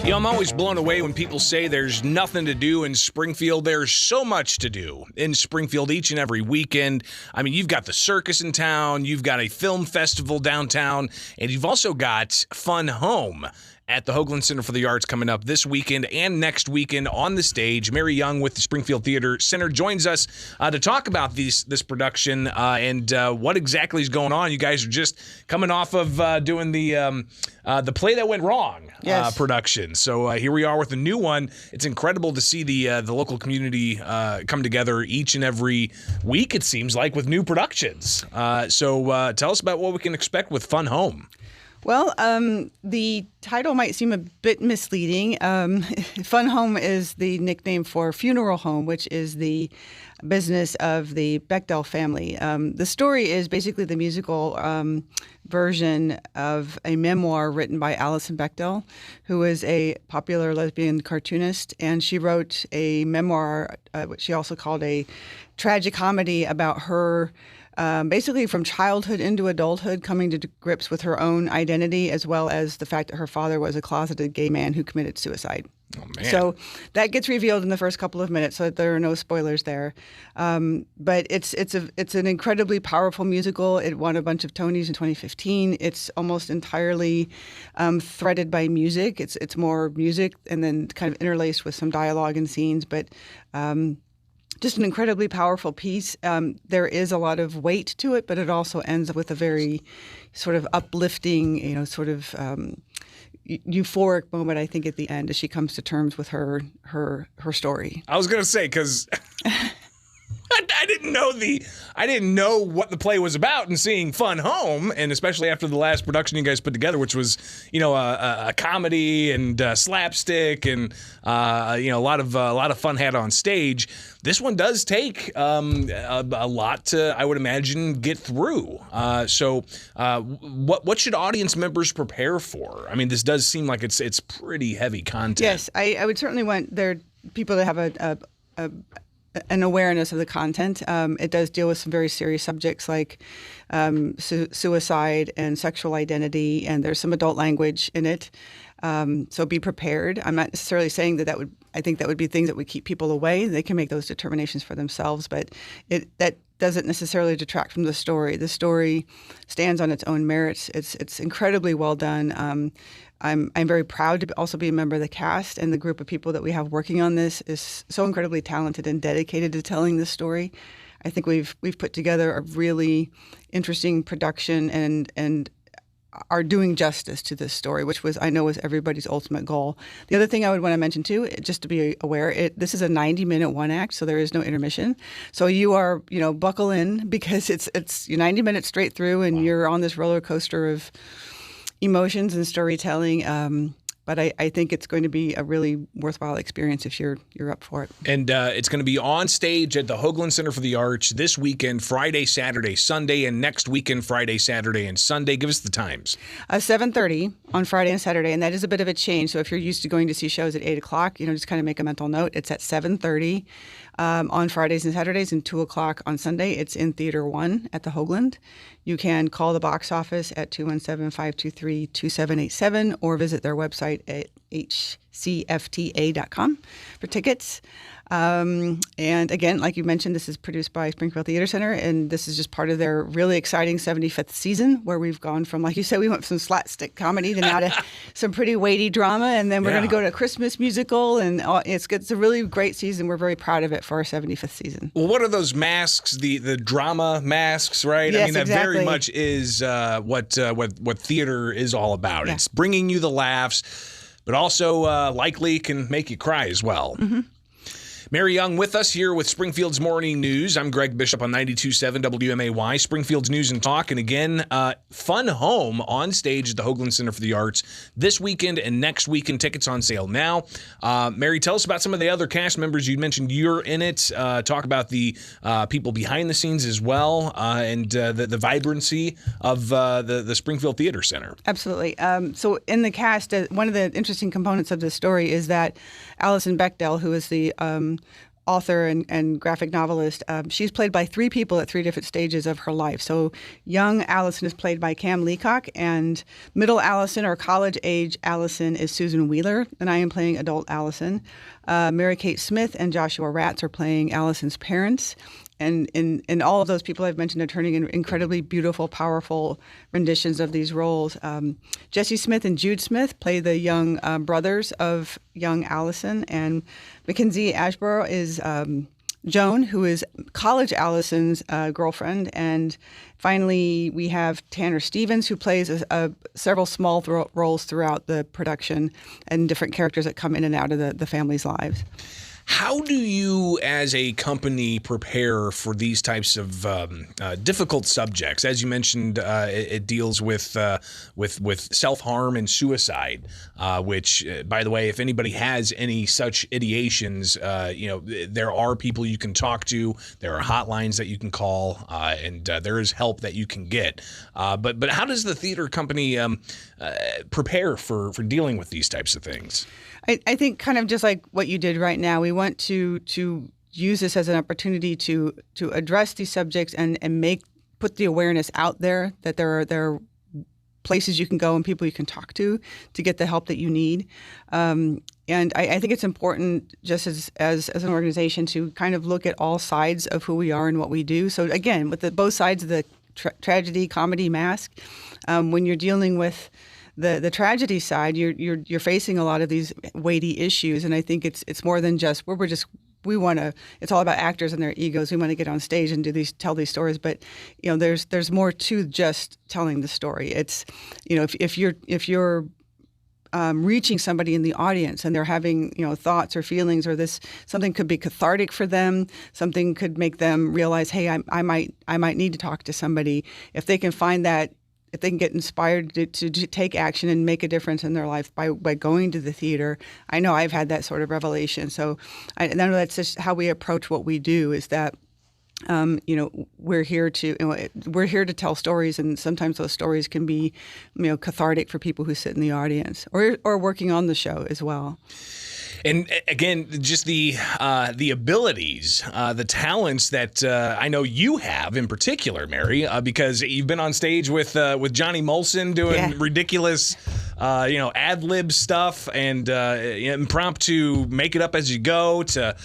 You know, I'm always blown away when people say there's nothing to do in Springfield. There's so much to do in Springfield each and every weekend. I mean, you've got the circus in town, you've got a film festival downtown, and you've also got Fun Home at the Hoogland Center for the Arts coming up this weekend and next weekend on the stage. Mary Young with the Springfield Theatre Centre joins us to talk about this production and what exactly is going on. You guys are just coming off of doing the play that went wrong production. So here we are with a new one. It's incredible to see the local community come together each and every week, it seems like, with new productions. So tell us about what we can expect with Fun Home. Well, the title might seem a bit misleading. Fun Home is the nickname for funeral home, which is the business of the Bechdel family. The story is basically the musical version of a memoir written by Alison Bechdel, who is a popular lesbian cartoonist, and she wrote a memoir, which she also called a tragicomedy, about her basically from childhood into adulthood, coming to grips with her own identity, as well as the fact that her father was a closeted gay man who committed suicide. Oh, man. So that gets revealed in the first couple of minutes, so there are no spoilers there. But it's an incredibly powerful musical. It won a bunch of Tonys in 2015. It's almost entirely threaded by music. It's more music and then kind of interlaced with some dialogue and scenes, but just an incredibly powerful piece. There is a lot of weight to it, but it also ends with a very sort of uplifting, sort of euphoric moment, I think, at the end as she comes to terms with her story. I was going to say, because I didn't know what the play was about, and seeing Fun Home, and especially after the last production you guys put together, which was, a comedy and slapstick and a lot of fun had on stage. This one does take a lot to, I would imagine, get through. So what should audience members prepare for? I mean, this does seem like it's pretty heavy content. Yes, I would certainly want people to have an awareness of the content. It does deal with some very serious subjects like suicide and sexual identity, and there's some adult language in it. So be prepared. I'm not necessarily saying I think that would be things that would keep people away. They can make those determinations for themselves, but that doesn't necessarily detract from the story. The story stands on its own merits. It's incredibly well done. I'm very proud to also be a member of the cast, and the group of people that we have working on this is so incredibly talented and dedicated to telling this story. I think we've put together a really interesting production and are doing justice to this story, which I know was everybody's ultimate goal. The other thing I would want to mention too, just to be aware, this is a 90-minute one act, so there is no intermission. So you are, buckle in, because it's 90 minutes straight through, and You're on this roller coaster of emotions and storytelling. But I think it's going to be a really worthwhile experience if you're up for it. And it's going to be on stage at the Hoogland Center for the Arts this weekend, Friday, Saturday, Sunday, and next weekend, Friday, Saturday, and Sunday. Give us the times. 7:30 on Friday and Saturday, and that is a bit of a change. So if you're used to going to see shows at 8 o'clock, just kind of make a mental note. It's at 7:30 on Fridays and Saturdays, and 2 o'clock on Sunday. It's in Theater 1 at the Hoogland. You can call the box office at 217-523-2787 or visit their website at hcfta.com for tickets. And again, like you mentioned, this is produced by Springfield Theatre Centre, and this is just part of their really exciting 75th season, where we've gone from, like you said, we went from slapstick comedy to now to some pretty weighty drama, and then we're going to go to a Christmas musical, and it's a really great season. We're very proud of it for our 75th season. Well, what are those masks, the drama masks, right? Yes, I mean, that exactly. very much is what theater is all about. Yeah. It's bringing you the laughs, but also likely can make you cry as well. Mm-hmm. Mary Young with us here with Springfield's Morning News. I'm Greg Bishop on 92.7 WMAY, Springfield's News and Talk. And again, Fun Home on stage at the Hoogland Center for the Arts this weekend and next weekend. Tickets on sale now. Mary, tell us about some of the other cast members. You mentioned you're in it. Talk about the people behind the scenes as well, and the vibrancy of the Springfield Theatre Centre. Absolutely. So in the cast, one of the interesting components of this story is that Alison Bechdel, who is the author and graphic novelist. She's played by 3 people at 3 different stages of her life. So young Allison is played by Cam Leacock, and middle Allison, or college age Allison, is Susan Wheeler, and I am playing adult Allison. Mary Kate Smith and Joshua Ratz are playing Allison's parents. And all of those people I've mentioned are turning in incredibly beautiful, powerful renditions of these roles. Jesse Smith and Jude Smith play the young brothers of young Allison, and Mackenzie Ashborough is Joan, who is college Allison's girlfriend. And finally, we have Tanner Stevens, who plays several small roles throughout the production and different characters that come in and out of the family's lives. How do you, as a company, prepare for these types of difficult subjects? As you mentioned, it deals with self-harm and suicide, which, by the way, if anybody has any such ideations, there are people you can talk to. There are hotlines that you can call, and there is help that you can get. But how does the theater company prepare for dealing with these types of things? I think kind of just like what you did right now, we want to use this as an opportunity to address these subjects and put the awareness out there that there are places you can go and people you can talk to get the help that you need. And I think it's important, just as an organization, to kind of look at all sides of who we are and what we do. So again, with both sides of the tragedy, comedy mask, when you're dealing with the tragedy side, you're facing a lot of these weighty issues, and I think it's more than just we want to. It's all about actors and their egos. We want to get on stage and tell these stories, but there's more to just telling the story. It's if you're reaching somebody in the audience and they're having thoughts or feelings, or something could be cathartic for them, something could make them realize, hey, I might need to talk to somebody. If they can find that. If they can get inspired to take action and make a difference in their life by going to the theater, I know I've had that sort of revelation. So I know that's just how we approach what we do, is that we're here to tell stories, and sometimes those stories can be cathartic for people who sit in the audience or working on the show as well. And again, just the abilities, the talents that I know you have in particular, Mary, because you've been on stage with Johnny Molson doing ridiculous, ad-lib stuff and impromptu make it up as you go to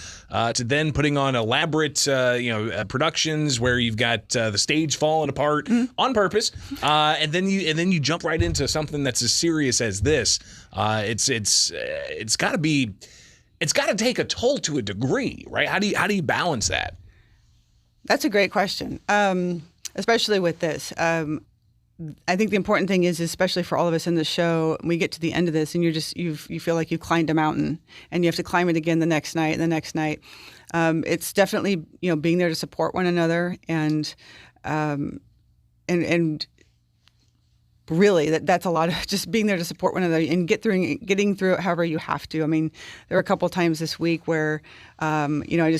then putting on elaborate, productions where you've got the stage falling apart on purpose, and then you jump right into something that's as serious as this. It's got to take a toll to a degree, right? How do you balance that? That's a great question, especially with this. I think the important thing is, especially for all of us in the show, we get to the end of this and you feel like you climbed a mountain and you have to climb it again the next night and the next night. It's definitely being there to support one another and really, that's a lot of just being there to support one another and getting through it however you have to. I mean, there were a couple of times this week where, I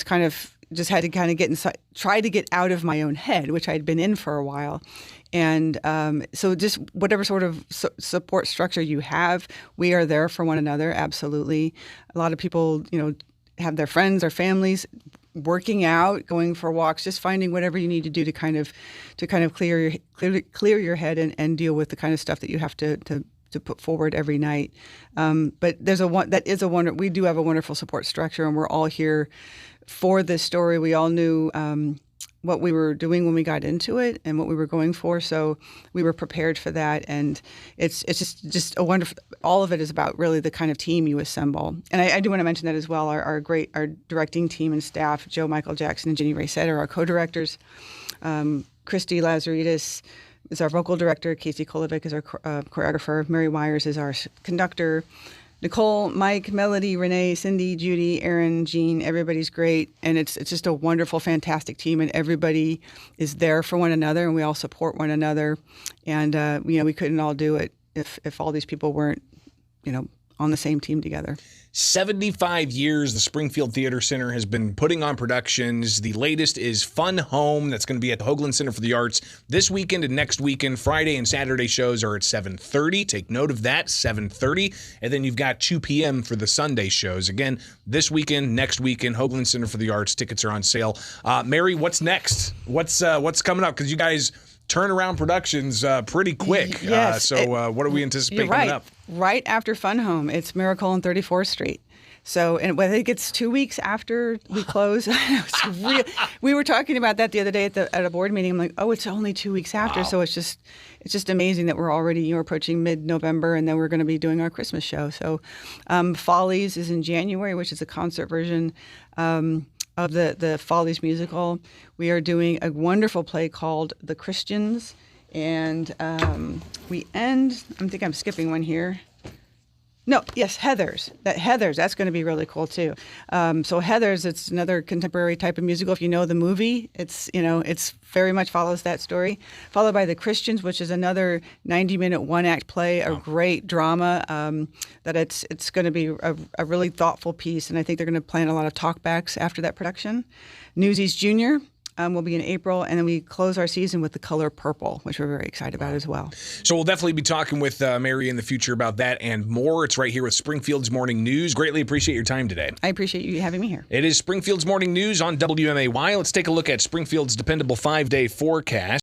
just had to kind of get inside, try to get out of my own head, which I'd been in for a while. And so just whatever sort of support structure you have, we are there for one another, absolutely. A lot of people, have their friends or families working out, going for walks, just finding whatever you need to do to kind of clear your head and deal with the kind of stuff that you have to put forward every night. But we do have a wonderful support structure, and we're all here for this story. We all knew what we were doing when we got into it and what we were going for, so we were prepared for that. And it's just a wonderful. All of it is about really the kind of team you assemble. And I do want to mention that as well. Our directing team and staff, Joe Michael Jackson and Jenny Ray Setter, are our co-directors. Christy Lazaridis is our vocal director. Casey Kolovic is our choreographer. Mary Myers is our conductor. Nicole, Mike, Melody, Renee, Cindy, Judy, Aaron, Jean, everybody's great. And it's just a wonderful, fantastic team, and everybody is there for one another, and we all support one another. And, we couldn't all do it if all these people weren't, on the same team together. 75 years the Springfield Theatre Centre has been putting on productions. The latest is Fun Home. That's going to be at the Hoogland Center for the Arts this weekend and next weekend. Friday and Saturday shows are at 7:30. Take note of that, 7:30. And then you've got 2 p.m. for the Sunday shows. Again, this weekend, next weekend, Hoogland Center for the Arts. Tickets are on sale. Mary, what's next? What's coming up? Because you guys turn around productions pretty quick. Yes. What do we anticipate coming up? Right after Fun Home, it's Miracle on 34th Street. So, and I think it's 2 weeks after we close. We were talking about that the other day at a board meeting. I'm like, oh, it's only 2 weeks after. Wow. So it's just amazing that we're already approaching mid-November, and then we're going to be doing our Christmas show. So, Follies is in January, which is a concert version of the Follies musical. We are doing a wonderful play called The Christians, and we end. I think I'm skipping one here. No, yes, Heathers. That's going to be really cool too. So Heathers, it's another contemporary type of musical. If you know the movie, it's very much follows that story. Followed by The Christians, which is another 90-minute one-act play, a great drama. That it's going to be a really thoughtful piece, and I think they're going to plan a lot of talkbacks after that production. Newsies Junior. Will be in April, and then we close our season with The Color Purple, which we're very excited about as well. So we'll definitely be talking with Mary in the future about that and more. It's right here with Springfield's Morning News. Greatly appreciate your time today. I appreciate you having me here. It is Springfield's Morning News on WMAY. Let's take a look at Springfield's dependable 5-day forecast.